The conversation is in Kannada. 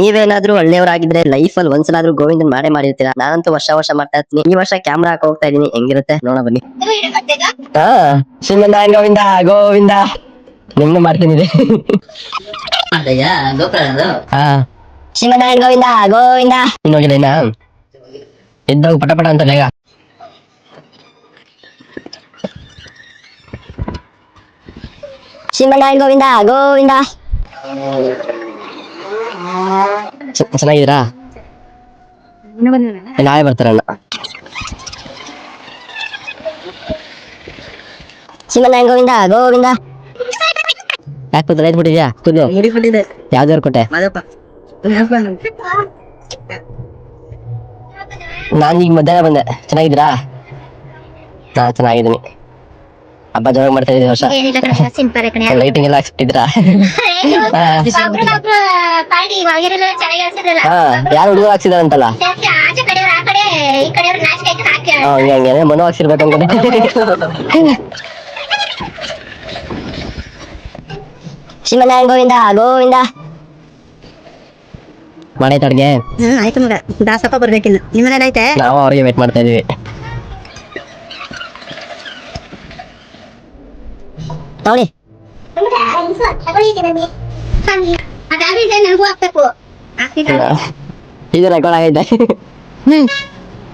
ನೀವೇನಾದ್ರೂ ಒಳ್ಳೆಯವರಾಗಿದ್ರೆ ಲೈಫ್ ಅಲ್ಲಿ ಒಂದ್ಸಲಾದ್ರೂ ಗೋವಿಂದನ್ ಮಾಡೇ ಮಾಡಿರ್ತೀರಾ. ನಾನಂತೂ ವರ್ಷ ಮಾಡ್ತಾ ಇರ್ತೀನಿ. ಈ ವರ್ಷ ಕ್ಯಾಮ್ರಾ ಹಾಕ ಹೋಗ್ತಾ ಇದೀನಿ, ಹೆಂಗಿರುತ್ತೆ ನೋಡ ಬನ್ನಿ. ಹಾ, ಶ್ರೀಮನ್ನಾರಾಯಣ ಗೋವಿಂದ ಗೋವಿಂದ. ನಿಮ್ದು ಮಾಡ್ತೀನಿ ಹಾ, ಶ್ರೀಮನ್ನಾರಾಯಣ ಗೋವಿಂದ ಗೋವಿಂದ. ಇನ್ನು ಹೋಗಿಲ್ಲ ಇನ್ನ ಎದ್ದೋಗ ಪಟ ಪಟ ಅಂತ ಬೇಗ. ಶ್ರೀಮನ್ನಾರಾಯಣ ಗೋವಿಂದ ಗೋವಿಂದ. ಚೆನ್ನಾಗಿದ್ದೀರಾ? ನಾಳೆ ಬರ್ತಾರಣ್ಣ. ಶ್ರೀಮನ್ನಾರಾಯಣ ಗೋವಿಂದ ಗೋವಿಂದ. ಯಾಕೆ ಕೂತು ರೈತ್ ಬಿಟ್ಟಿದ್ಯಾ? ಯಾವ್ದಾರು ಕೊಟ್ಟೆ? ನಾನು ಈಗ ಮಧ್ಯಾಹ್ನ ಬಂದೆ. ಚೆನ್ನಾಗಿದ್ದೀರಾ? ನಾ ಚೆನ್ನಾಗಿದ್ದೀನಿ. ಹಬ್ಬ ಜೋರಾಗಿ ಮಾಡ್ತಾ ಇದೀನಿ ವರ್ಷ. ಲೈಟಿಂಗ್ ಎಲ್ಲ ಹಾಕ್ಸಿಟ್ಟಿದ್ರಾ? ಯಾರು ಹುಡುಗ ಹಾಕ್ಸಿದಾರಂತಲ್ಲ? ಹಂಗೆ ಮನು ಹಾಕ್ಸಿರ್ಬೇಕು ಅನ್ಕೊಂಡೆ. ಶ್ರೀಮನ್ನಾರಾಯಣ ಗೋವಿಂದ ಗೋವಿಂದ. ಮಾಡೈತೆ ಅಡ್ಗೆ? ಆಯ್ತು ಮಗ, ದಾಸಪ್ಪ ಬರ್ಬೇಕಿಲ್ಲ. ನಿಮ್ಮನೇಲಿ ಐತೆ? ನಾವು ಅವ್ರಿಗೆ ವೇಟ್ ಮಾಡ್ತಾ ಇದೀವಿ. ನೋಡಿ ಇದು ರೆಕಾರ್ಡ್ ಆಗೈತೆ.